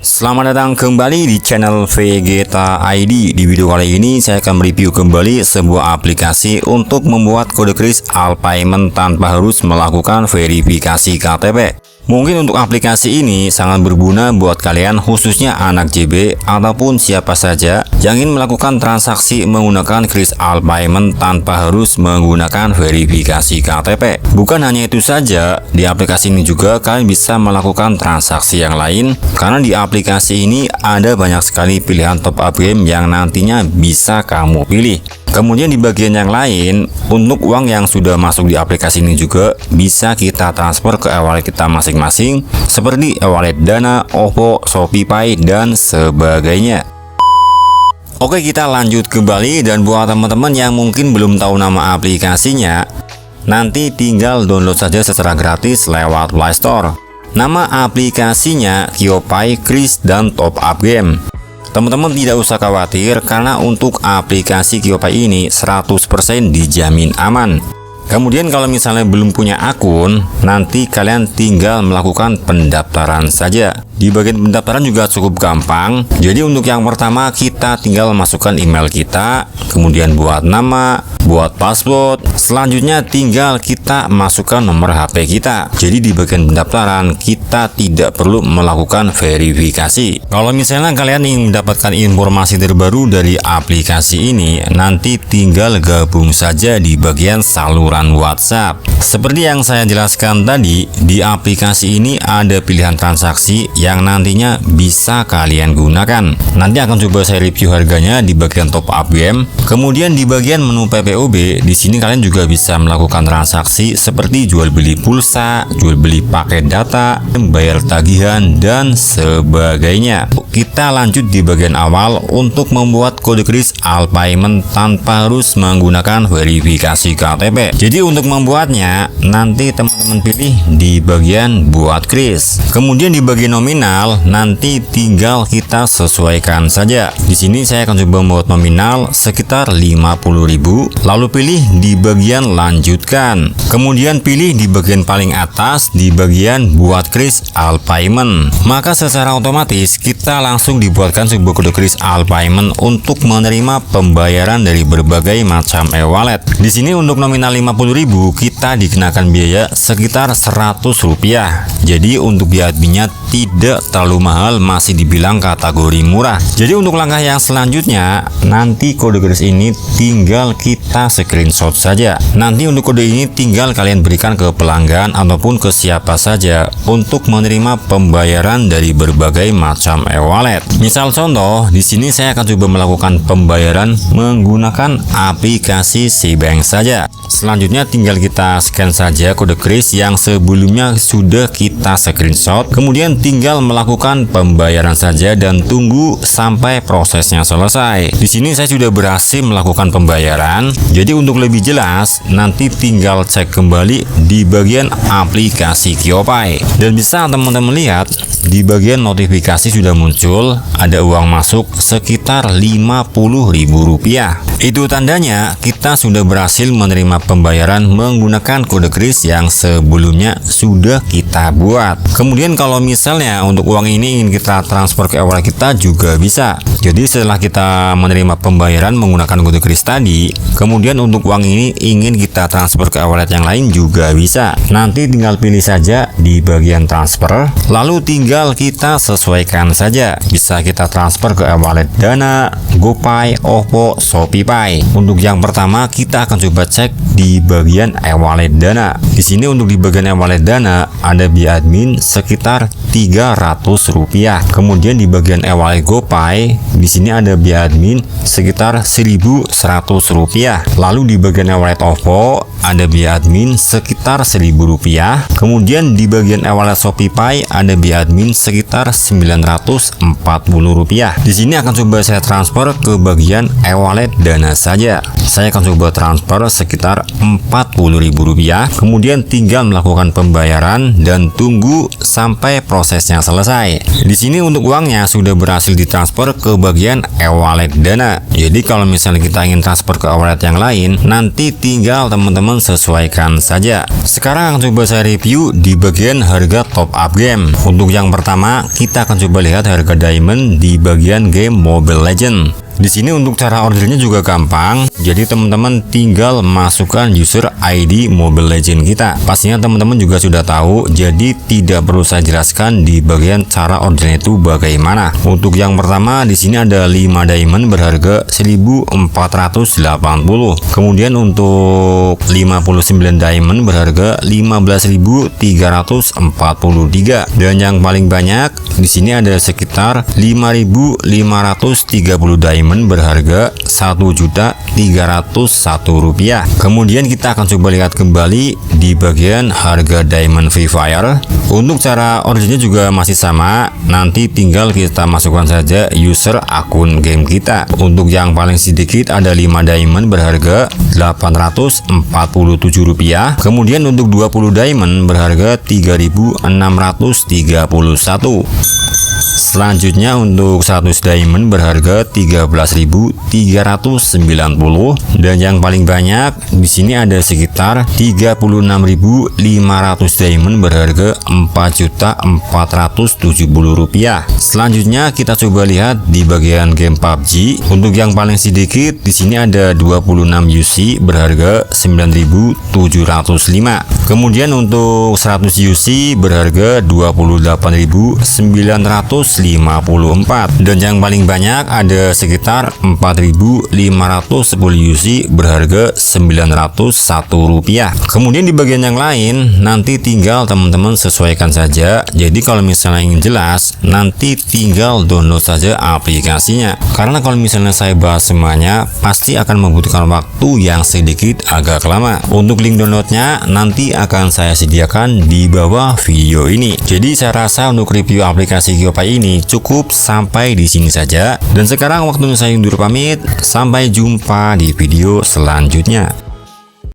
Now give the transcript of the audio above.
Selamat datang kembali di channel Vegeta ID. Di video kali ini saya akan mereview kembali sebuah aplikasi untuk membuat kode kris All Payment tanpa harus melakukan verifikasi KTP. Mungkin untuk aplikasi ini sangat berguna buat kalian, khususnya anak JB ataupun siapa saja yang ingin melakukan transaksi menggunakan kris All Payment tanpa harus menggunakan verifikasi KTP. Bukan hanya itu saja, di aplikasi ini juga kalian bisa melakukan transaksi yang lain, karena di aplikasi ini ada banyak sekali pilihan top up game yang nantinya bisa kamu pilih. Kemudian di bagian yang lain, untuk uang yang sudah masuk di aplikasi ini juga bisa kita transfer ke e-wallet kita masing-masing, seperti e-wallet Dana, OVO, ShopeePay, dan sebagainya. Oke, kita lanjut kembali, dan buat teman-teman yang mungkin belum tahu nama aplikasinya, nanti tinggal download saja secara gratis lewat Play Store. Nama aplikasinya QIOPay Kris dan Top Up Game. Teman-teman tidak usah khawatir, karena untuk aplikasi QIOPay ini 100% dijamin aman. Kemudian kalau misalnya belum punya akun, nanti kalian tinggal melakukan pendaftaran saja. Di bagian pendaftaran juga cukup gampang. Jadi untuk yang pertama, kita tinggal masukkan email kita, kemudian buat nama, buat password. Selanjutnya tinggal kita masukkan nomor HP kita. Jadi di bagian pendaftaran kita tidak perlu melakukan verifikasi. Kalau misalnya kalian ingin mendapatkan informasi terbaru dari aplikasi ini, nanti tinggal gabung saja di bagian saluran WhatsApp. Seperti yang saya jelaskan tadi, di aplikasi ini ada pilihan transaksi yang nantinya bisa kalian gunakan. Nanti akan coba saya review harganya di bagian top up game. Kemudian di bagian menu PPOB, di sini kalian juga bisa melakukan transaksi seperti jual beli pulsa, jual beli paket data, bayar tagihan, dan sebagainya. Kita lanjut di bagian awal untuk membuat kode kris All Payment tanpa harus menggunakan verifikasi KTP. Jadi untuk membuatnya, nanti teman-teman pilih di bagian buat kris. Kemudian di bagian nominal, nanti tinggal kita sesuaikan saja. Di sini saya akan coba membuat nominal sekitar 50.000, lalu pilih di bagian lanjutkan. Kemudian pilih di bagian paling atas di bagian buat kris All Payment. Maka secara otomatis kita langsung dibuatkan sebuah kode kris All Payment untuk menerima pembayaran dari berbagai macam e-wallet. Di sini untuk nominal 50.000 kita dikenakan biaya sekitar Rp100. Jadi untuk biaya adminnya tidak terlalu mahal, masih dibilang kategori murah. Jadi untuk langkah yang selanjutnya, nanti kode kris ini tinggal kita screenshot saja. Nanti untuk kode ini tinggal kalian berikan ke pelanggan ataupun ke siapa saja untuk menerima pembayaran dari berbagai macam e-wallet. Misal contoh, di sini saya akan coba melakukan pembayaran menggunakan aplikasi Cbank saja. Selanjutnya tinggal kita scan saja kode kris yang sebelumnya sudah kita screenshot. Kemudian tinggal melakukan pembayaran saja dan tunggu sampai prosesnya selesai. Di sini saya sudah berhasil melakukan pembayaran. Jadi untuk lebih jelas, nanti tinggal cek kembali di bagian aplikasi QIOPay. Dan bisa teman-teman lihat di bagian notifikasi sudah muncul ada uang masuk sekitar Rp50.000. Itu tandanya kita sudah berhasil menerima pembayaran menggunakan kode kris yang sebelumnya sudah kita buat. Kemudian kalau misalnya untuk uang ini ingin kita transfer ke e-wallet kita juga bisa. Jadi setelah kita menerima pembayaran menggunakan kode kris tadi, kemudian untuk uang ini ingin kita transfer ke e-wallet yang lain juga bisa. Nanti tinggal pilih saja di bagian transfer, lalu tinggal kita sesuaikan saja. Bisa kita transfer ke e-wallet Dana, GoPay, OVO, ShopeePay. Untuk yang pertama kita akan coba cek di bagian e-wallet Dana. Di sini untuk di bagian e-wallet Dana ada biaya admin sekitar Rp300. Kemudian di bagian e-wallet GoPay, di sini ada biaya admin sekitar Rp1.100. Lalu di bagian e-wallet OVO ada biaya admin sekitar Rp1.000. Kemudian di bagian e-wallet ShopeePay ada biaya admin sekitar Rp940. Di sini akan coba saya transfer ke bagian e-wallet Dana saja. Saya akan coba transfer sekitar Rp40.000. Kemudian tinggal melakukan pembayaran dan tunggu sampai prosesnya selesai. Di sini untuk uangnya sudah berhasil ditransfer ke bagian e-wallet Dana. Jadi kalau misalnya kita ingin transfer ke e-wallet yang lain, nanti tinggal teman-teman teman-teman sesuaikan saja. Sekarang coba saya review di bagian harga top up game. Untuk yang pertama, kita akan coba lihat harga diamond di bagian game Mobile Legends. Di sini untuk cara ordernya juga gampang. Jadi teman-teman tinggal masukkan user ID Mobile Legends kita. Pastinya teman-teman juga sudah tahu, jadi tidak perlu saya jelaskan di bagian cara ordernya itu bagaimana. Untuk yang pertama di sini ada 5 diamond berharga 1480. Kemudian untuk 59 diamond berharga 15.343. Dan yang paling banyak di sini ada sekitar 5.530 diamond berharga Rp1.301. Kemudian kita akan coba lihat kembali di bagian harga diamond Free Fire. Untuk cara ordernya juga masih sama, nanti tinggal kita masukkan saja user akun game kita. Untuk yang paling sedikit ada 5 diamond berharga Rp847. Kemudian untuk 20 diamond berharga Rp3.631. Selanjutnya untuk 100 diamond berharga 13.390, dan yang paling banyak di sini ada sekitar 36.500 diamond berharga Rp4.470. Selanjutnya kita coba lihat di bagian game PUBG. Untuk yang paling sedikit di sini ada 26 UC berharga 9.705. Kemudian untuk 100 UC berharga 28.954, dan yang paling banyak ada sekitar 4.510 UC berharga Rp901. Kemudian di bagian yang lain nanti tinggal teman-teman sesuaikan saja. Jadi kalau misalnya ingin jelas, nanti tinggal download saja aplikasinya. Karena kalau misalnya saya bahas semuanya, pasti akan membutuhkan waktu yang sedikit agak lama. Untuk link downloadnya nanti akan saya sediakan di bawah video ini. Jadi saya rasa untuk review aplikasi Geopai ini cukup sampai di sini saja. Dan sekarang waktunya saya undur pamit. Sampai jumpa di video selanjutnya.